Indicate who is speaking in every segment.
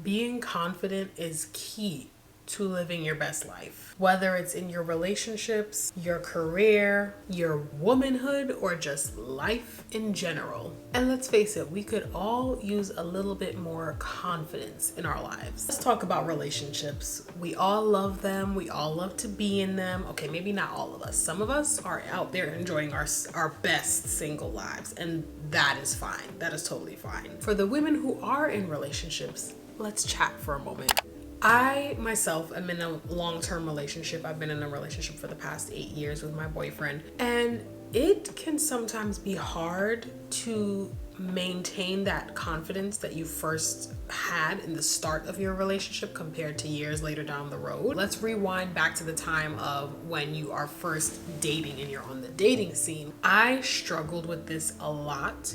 Speaker 1: being confident is key to living your best life, whether it's in your relationships, your career, your womanhood, or just life in general. And let's face it, we could all use a little bit more confidence in our lives. Let's talk about relationships. We all love them. We all love to be in them. Okay, maybe not all of us. Some of us are out there enjoying our best single lives, and that is fine. That is totally fine. For the women who are in relationships, let's chat for a moment. I myself am in a long-term relationship. I've been in a relationship for the past 8 years with my boyfriend, and it can sometimes be hard to maintain that confidence that you first had in the start of your relationship compared to years later down the road. Let's rewind back to the time of when you are first dating and you're on the dating scene. I struggled with this a lot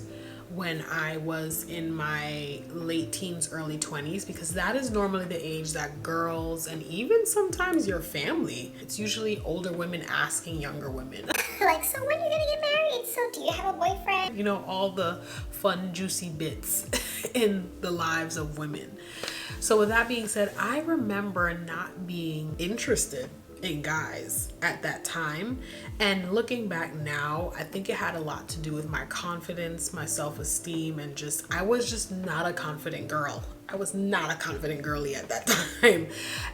Speaker 1: when I was in my late teens, early 20s, because that is normally the age that girls, and even sometimes your family, it's usually older women asking younger women,
Speaker 2: like, so when are you gonna get married? So do you have a boyfriend?
Speaker 1: You know, all the fun, juicy bits in the lives of women. So with that being said, I remember not being interested in guys at that time, and looking back now, I think it had a lot to do with my confidence, my self-esteem, and I was just not a confident girl. I was not a confident girly at that time.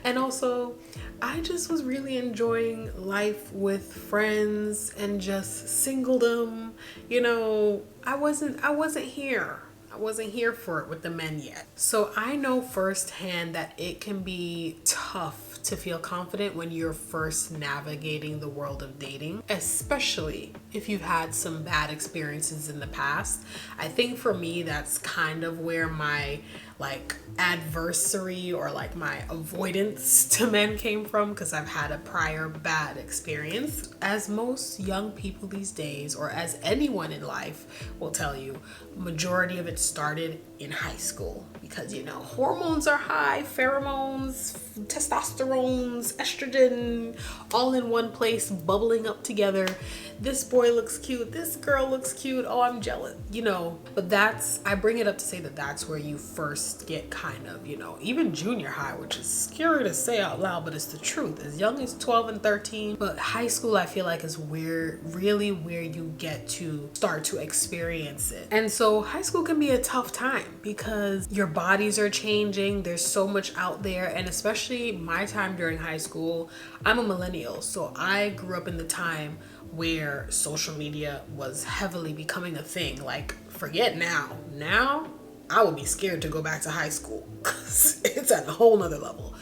Speaker 1: And also, I just was really enjoying life with friends and just singledom. You know, I wasn't here. I wasn't here for it with the men yet. So I know firsthand that it can be tough to feel confident when you're first navigating the world of dating, especially if you've had some bad experiences in the past. I think for me, that's kind of where my adversary or my avoidance to men came from, because I've had a prior bad experience. As most young people these days, or as anyone in life will tell you, majority of it started in high school, because hormones are high, pheromones, testosterones, estrogen, all in one place, bubbling up together. This boy looks cute, this girl looks cute, oh, I'm jealous, but I bring it up to say that that's where you first get kind of, even junior high, which is scary to say out loud, but it's the truth, as young as 12 and 13. But high school, I feel like, is really where you get to start to experience it. And so high school can be a tough time because your bodies are changing. There's so much out there. And especially my time during high school, I'm a millennial. So I grew up in the time where social media was heavily becoming a thing. Forget now. Now, I would be scared to go back to high school because it's at a whole nother level.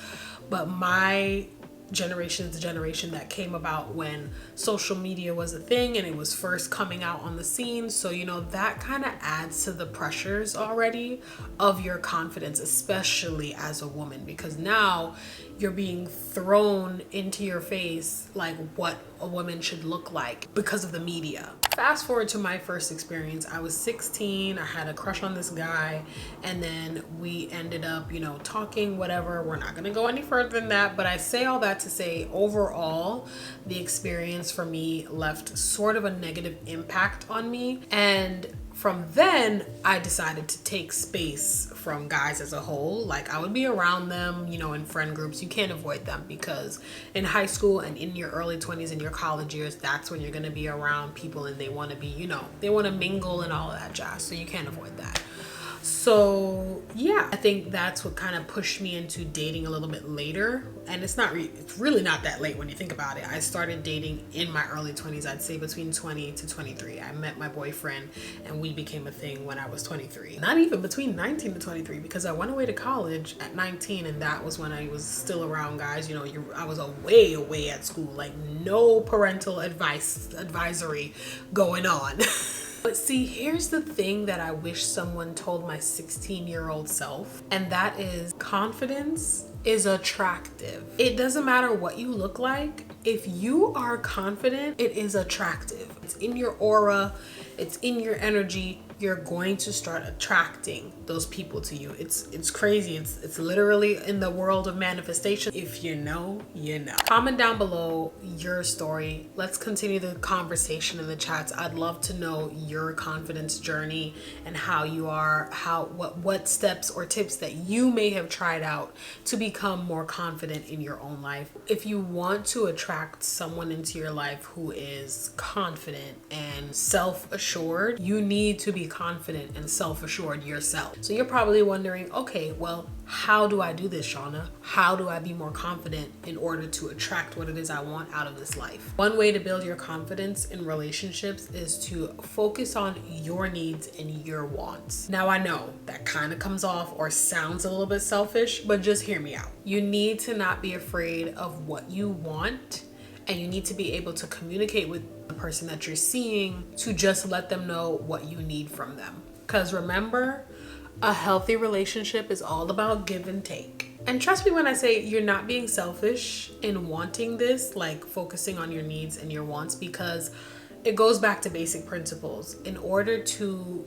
Speaker 1: But my generation is the generation that came about when social media was a thing and it was first coming out on the scene. So, that kind of adds to the pressures already of your confidence, especially as a woman, because now you're being thrown into your face what a woman should look like because of the media. Fast forward to my first experience. I was 16. I had a crush on this guy, and then we ended up, talking, whatever. We're not gonna go any further than that, but I say all that to say, overall, the experience for me left sort of a negative impact on me. And from then, I decided to take space from guys as a whole. I would be around them, in friend groups. You can't avoid them, because in high school and in your early 20s and your college years, that's when you're going to be around people and they want to be, they want to mingle and all of that jazz. So you can't avoid that. So yeah, I think that's what kind of pushed me into dating a little bit later. And it's really not that late when you think about it. I started dating in my early 20s, I'd say between 20 to 23. I met my boyfriend and we became a thing when I was 23. Not even between 19 to 23, because I went away to college at 19, and that was when I was still around guys. I was away at school, no parental advisory going on. But see, here's the thing that I wish someone told my 16-year-old self, and that is confidence is attractive. It doesn't matter what you look like. If you are confident, it is attractive. It's in your aura, it's in your energy. you're going to start attracting those people to you. It's crazy. It's literally in the world of manifestation. If you know, you know. Comment down below your story. Let's continue the conversation in the chats. I'd love to know your confidence journey and how you are, what steps or tips that you may have tried out to become more confident in your own life. If you want to attract someone into your life who is confident and self-assured, you need to be confident and self-assured yourself. So you're probably wondering, okay, well, how do I do this, Shauna? How do I be more confident in order to attract what it is I want out of this life? One way to build your confidence in relationships is to focus on your needs and your wants. Now, I know that kind of comes off or sounds a little bit selfish, but just hear me out. You need to not be afraid of what you want, and you need to be able to communicate with the person that you're seeing to just let them know what you need from them. Because remember, a healthy relationship is all about give and take. And trust me when I say you're not being selfish in wanting this, like focusing on your needs and your wants, because it goes back to basic principles. In order to,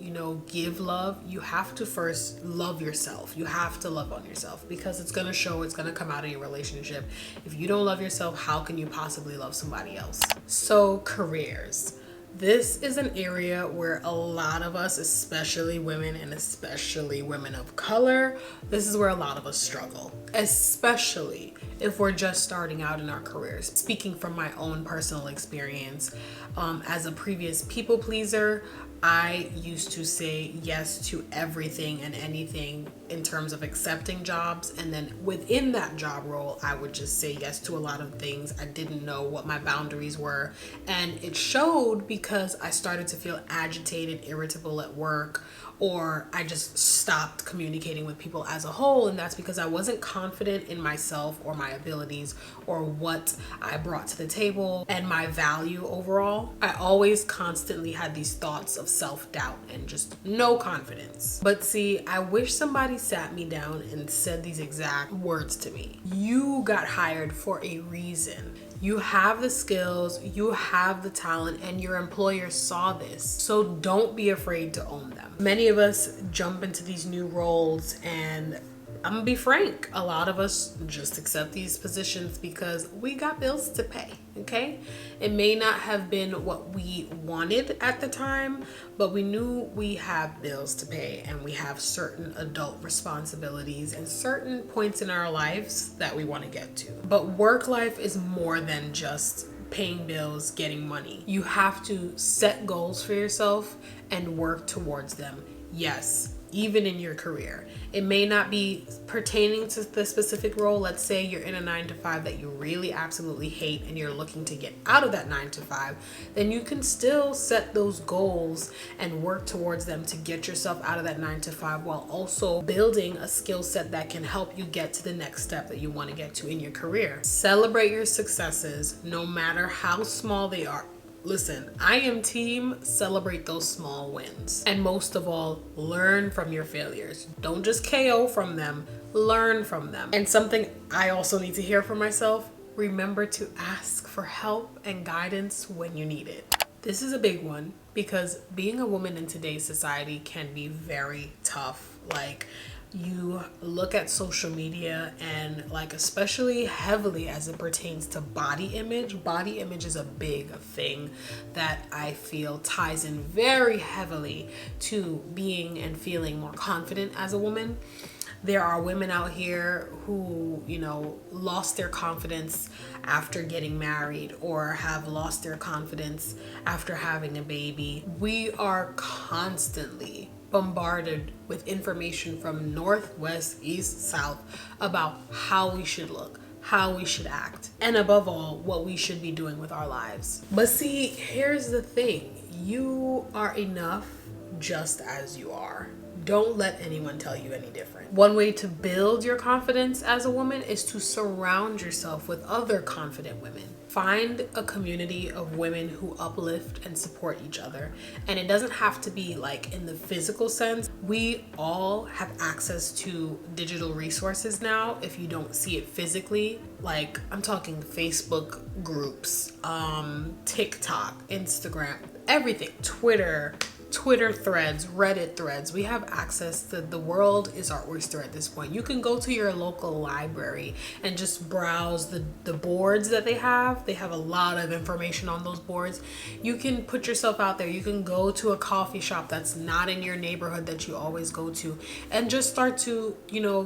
Speaker 1: give love, you have to first love yourself. You have to love on yourself, because it's going to show, it's going to come out of your relationship. If you don't love yourself, how can you possibly love somebody else? So careers. This is an area where a lot of us, especially women and especially women of color, this is where a lot of us struggle, especially if we're just starting out in our careers. Speaking from my own personal experience, as a previous people pleaser, I used to say yes to everything and anything in terms of accepting jobs. And then within that job role, I would just say yes to a lot of things. I didn't know what my boundaries were. And it showed because I started to feel agitated, irritable at work, or I just stopped communicating with people as a whole. And that's because I wasn't confident in myself or my abilities or what I brought to the table and my value overall. I always constantly had these thoughts of self-doubt and just no confidence. But see, I wish somebody sat me down and said these exact words to me. You got hired for a reason. You have the skills, you have the talent, and your employer saw this. So don't be afraid to own them. Many of us jump into these new roles, and I'm gonna be frank, a lot of us just accept these positions because we got bills to pay, okay? It may not have been what we wanted at the time, but we knew we have bills to pay and we have certain adult responsibilities and certain points in our lives that we want to get to. But work life is more than just paying bills, getting money. You have to set goals for yourself and work towards them. Yes, even in your career. It may not be pertaining to the specific role. Let's say you're in a 9-to-5 that you really absolutely hate and you're looking to get out of that 9-to-5, then you can still set those goals and work towards them to get yourself out of that 9-to-5 while also building a skill set that can help you get to the next step that you want to get to in your career. Celebrate your successes, no matter how small they are. Listen, I am team celebrate those small wins. And most of all, learn from your failures. Don't just KO from them, learn from them. And something I also need to hear from myself, remember to ask for help and guidance when you need it. This is a big one because being a woman in today's society can be very tough. Like, you look at social media and especially heavily as it pertains to body image is a big thing that I feel ties in very heavily to being and feeling more confident as a woman. There are women out here who, lost their confidence after getting married or have lost their confidence after having a baby. We are constantly bombarded with information from north, west, east, south about how we should look, how we should act, and above all, what we should be doing with our lives. But see, here's the thing. You are enough just as you are. Don't let anyone tell you any different. One way to build your confidence as a woman is to surround yourself with other confident women. Find a community of women who uplift and support each other. And it doesn't have to be in the physical sense. We all have access to digital resources now if you don't see it physically. I'm talking Facebook groups, TikTok, Instagram, everything, Twitter, Twitter threads, Reddit threads. We have access to, the world is our oyster at this point. You can go to your local library and just browse the boards that they have. They have a lot of information on those boards. You can put yourself out there. You can go to a coffee shop that's not in your neighborhood that you always go to, and just start to,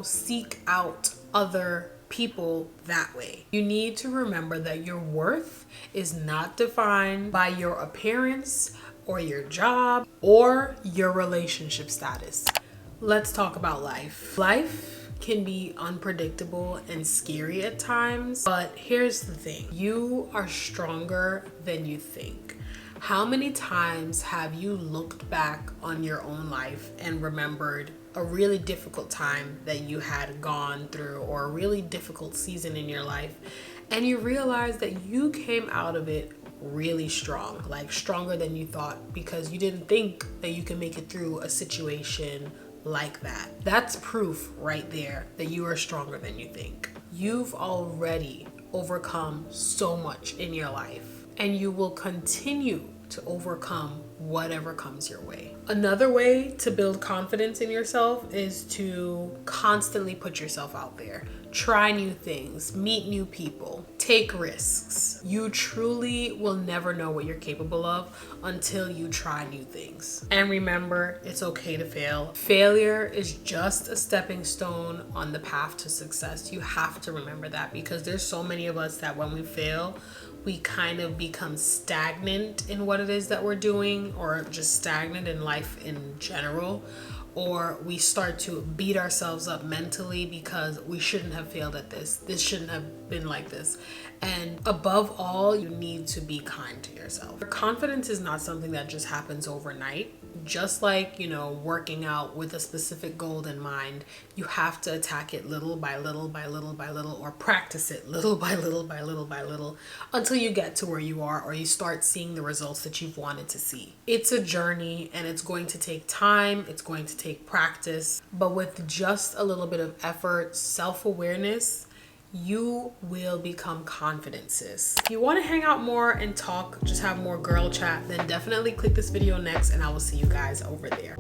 Speaker 1: seek out other people that way. You need to remember that your worth is not defined by your appearance or your job or your relationship status. Let's talk about life. Life can be unpredictable and scary at times, but here's the thing. You are stronger than you think. How many times have you looked back on your own life and remembered a really difficult time that you had gone through, or a really difficult season in your life, and you realize that you came out of it really strong, like stronger than you thought, because you didn't think that you could make it through a situation like that? That's proof right there that you are stronger than you think. You've already overcome so much in your life, and you will continue to overcome whatever comes your way. Another way to build confidence in yourself is to constantly put yourself out there. Try new things, meet new people, take risks. You truly will never know what you're capable of until you try new things. And remember, it's okay to fail. Failure is just a stepping stone on the path to success. You have to remember that, because there's so many of us that when we fail, we kind of become stagnant in what it is that we're doing, or just stagnant in life in general. Or we start to beat ourselves up mentally because we shouldn't have failed at this. This shouldn't have been like this. And above all, you need to be kind to yourself. Confidence is not something that just happens overnight. Just like, working out with a specific goal in mind, you have to attack it little by little by little by little, or practice it little by little by little by little, until you get to where you are, or you start seeing the results that you've wanted to see. It's a journey, and it's going to take time. It's going to take practice, but with just a little bit of effort, self-awareness, you will become confident, sis. If you want to hang out more and talk, just have more girl chat, then definitely click this video next, and I will see you guys over there.